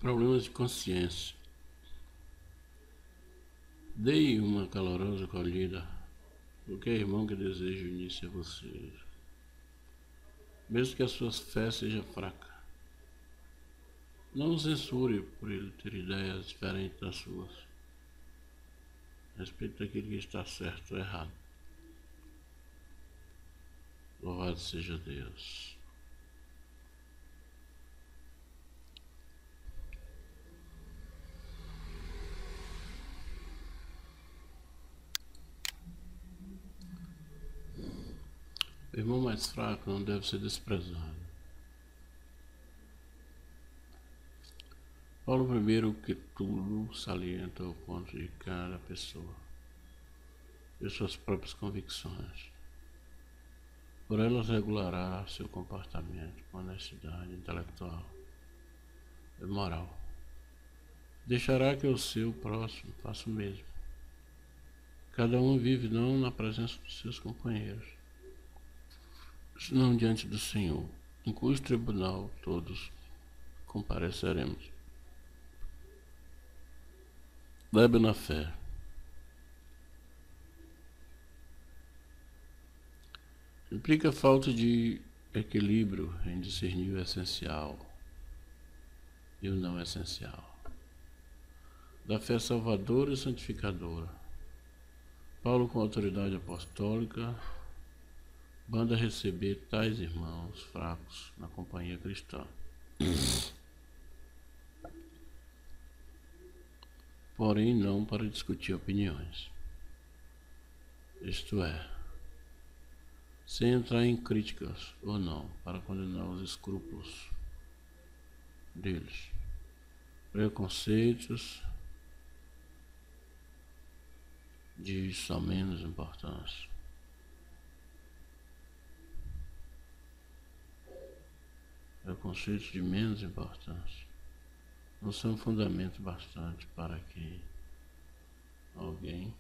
Problemas de consciência. Dei uma calorosa acolhida, porque é irmão que desejo unir-se a vocês, mesmo que a sua fé seja fraca. Não o censure por ele ter ideias diferentes das suas. Respeite aquilo que está certo ou errado. Louvado seja Deus. O irmão mais fraco não deve ser desprezado. Paulo primeiro que tudo salienta o ponto de cada pessoa e suas próprias convicções. Por elas regulará seu comportamento com honestidade intelectual e moral. Deixará que o seu próximo faça o mesmo. Cada um vive não na presença dos seus companheiros, senão diante do Senhor, em cujo tribunal todos compareceremos. Débil na fé. Implica falta de equilíbrio em discernir o essencial e o não essencial. Da fé salvadora e santificadora. Paulo, com autoridade apostólica, manda receber tais irmãos fracos na companhia cristã. Porém, não para discutir opiniões. Isto é, sem entrar em críticas ou não, para condenar os escrúpulos deles, preconceitos de só menos importância. Preconceitos de menos importância não são fundamento bastante para que alguém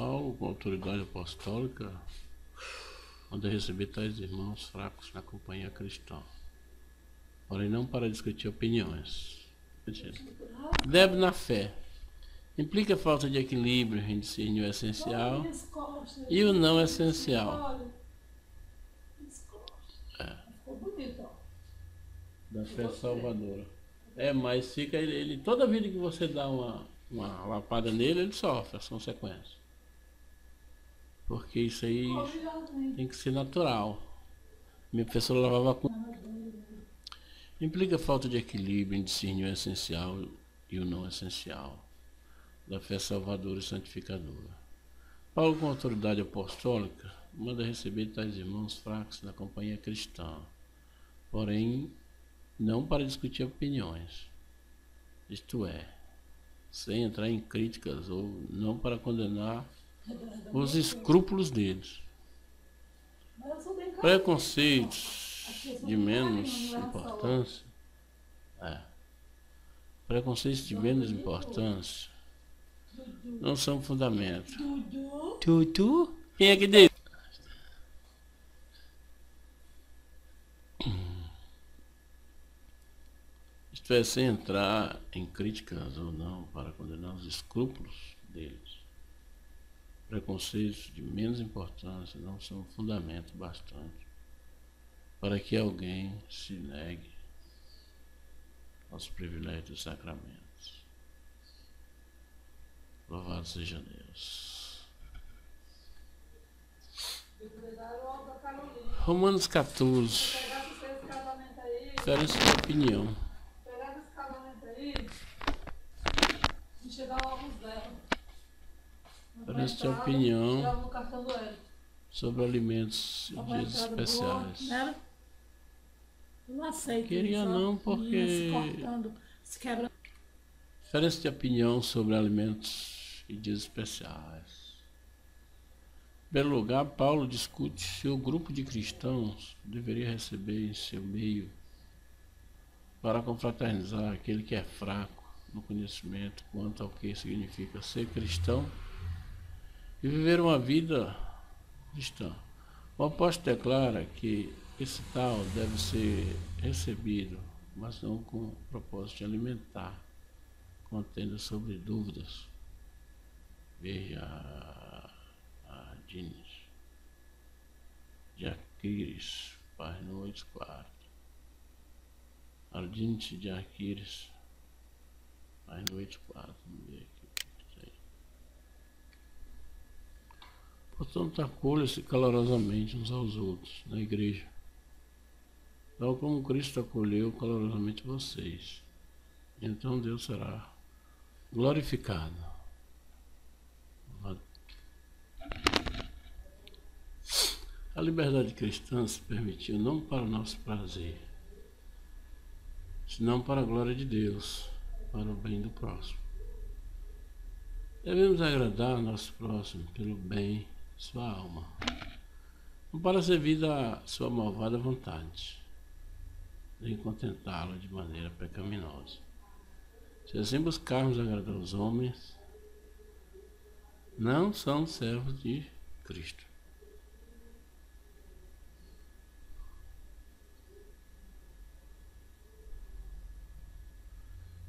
Paulo, com autoridade apostólica, manda receber tais irmãos fracos na companhia cristã, porém não para discutir opiniões. Débil na fé. Implica falta de equilíbrio em discernir o essencial e o não essencial. Da fé salvadora. Mas fica ele toda vida que você dá uma lapada nele, ele sofre as consequências. Porque isso aí tem que ser natural. Minha professora lavava com... Implica falta de equilíbrio em discernir o essencial e o não essencial. Da fé salvadora e santificadora. Paulo, com autoridade apostólica, manda receber tais irmãos fracos na companhia cristã, porém não para discutir opiniões, isto é, sem entrar em críticas ou não para condenar os escrúpulos deles. Preconceitos de menos importância. Preconceitos de menos importância não são fundamento. Tutu? Quem é que deu? Isto é, sem entrar em críticas ou não para condenar os escrúpulos deles. Preconceitos de menos importância não são fundamento bastante para que alguém se negue aos privilégios dos sacramentos. Louvado seja Deus. Romanos 14. Diferença de opinião. Pegar esse casamento aí e chegar logo dela. Diferença de opinião. Tirar no cartão do Hélio. sobre alimentos Tava dias entrada boa, especiais. né? Eu não aceito Queria isso, ó. não, Menina porque se cortando, se quebrando. diferença de opinião sobre alimentos e dias especiais. Em primeiro lugar, Paulo discute se o grupo de cristãos deveria receber em seu meio para confraternizar aquele que é fraco no conhecimento quanto ao que significa ser cristão e viver uma vida cristã. O apóstolo declara que esse tal deve ser recebido, mas não com o propósito de alimentar, contendo sobre dúvidas. Veja a Dines de Aquiles, página 8-4. Ardinte de Aquiles, página 8-4. Vamos ver aqui. Portanto, acolha-se calorosamente uns aos outros na igreja, tal como Cristo acolheu calorosamente vocês. Então Deus será glorificado. A liberdade cristã se permitiu não para o nosso prazer, senão para a glória de Deus, para o bem do próximo. Devemos agradar nosso próximo pelo bem de sua alma, não para servir a sua malvada vontade, nem contentá-lo de maneira pecaminosa. Se assim buscarmos agradar os homens, não somos servos de Cristo.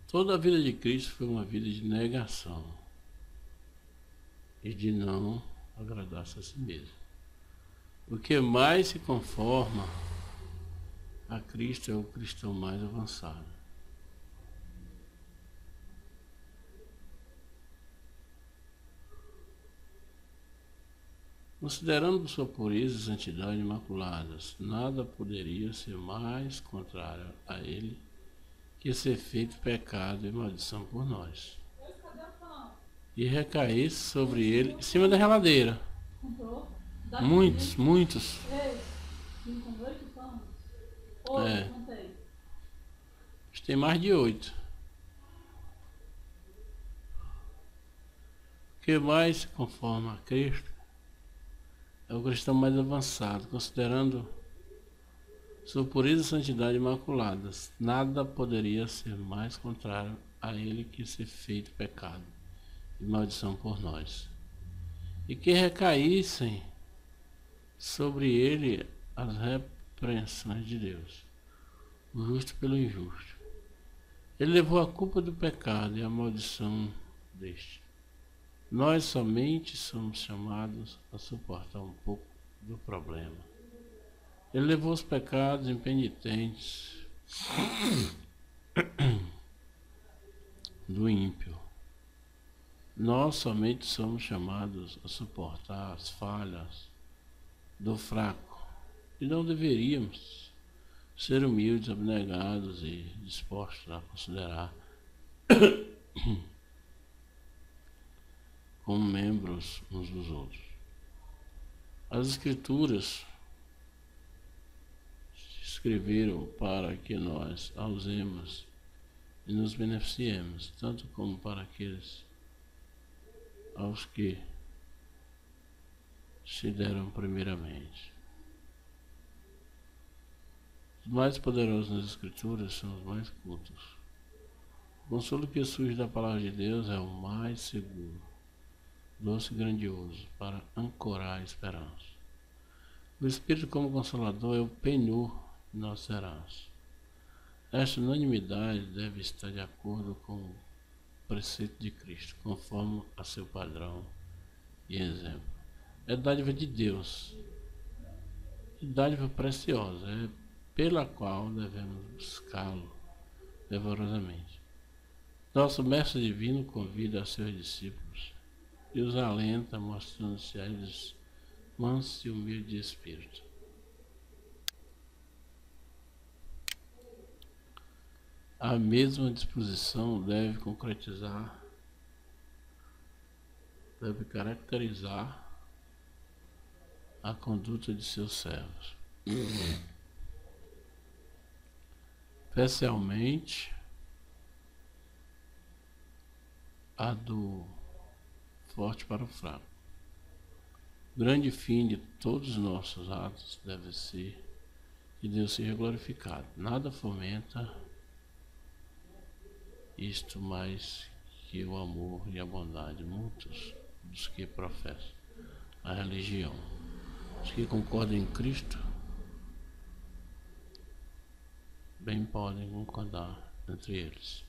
Toda a vida de Cristo foi uma vida de negação e de não agradar-se a si mesmo. O que mais se conforma a Cristo é o cristão mais avançado. Considerando sua pureza e santidade imaculadas, nada poderia ser mais contrário a ele que ser feito pecado e maldição por nós, e recaísse sobre ele em cima da geladeira. Muitos. Tem mais de 8. O que mais se conforma a Cristo é o cristão mais avançado, considerando sua pureza e santidade imaculadas. Nada poderia ser mais contrário a ele que ser feito pecado e maldição por nós, e que recaíssem sobre ele as repreensões de Deus, o justo pelo injusto. Ele levou a culpa do pecado e a maldição deste. Nós somente somos chamados a suportar um pouco do problema. Ele levou os pecados impenitentes do ímpio. Nós somente somos chamados a suportar as falhas do fraco. E não deveríamos ser humildes, abnegados e dispostos a considerar como membros uns dos outros. As Escrituras se escreveram para que nós a usemos e nos beneficiemos, tanto como para aqueles aos que se deram primeiramente. Os mais poderosos nas Escrituras são os mais cultos. O consolo que surge da palavra de Deus é o mais seguro, doce e grandioso para ancorar a esperança. O Espírito como Consolador é o penhor de nossa herança. Esta unanimidade deve estar de acordo com o preceito de Cristo, conforme a seu padrão e exemplo. É dádiva de Deus, e dádiva preciosa, é pela qual devemos buscá-lo devorosamente. Nosso Mestre Divino convida a seus discípulos e os alenta, mostrando-se a eles manso e humilde de espírito. A mesma disposição deve caracterizar a conduta de seus servos, especialmente a do forte para o fraco. O grande fim de todos os nossos atos deve ser que Deus seja glorificado. Nada fomenta isto mais que o amor e a bondade mútuos dos que professam a religião. Os que concordam em Cristo bem podem concordar entre eles.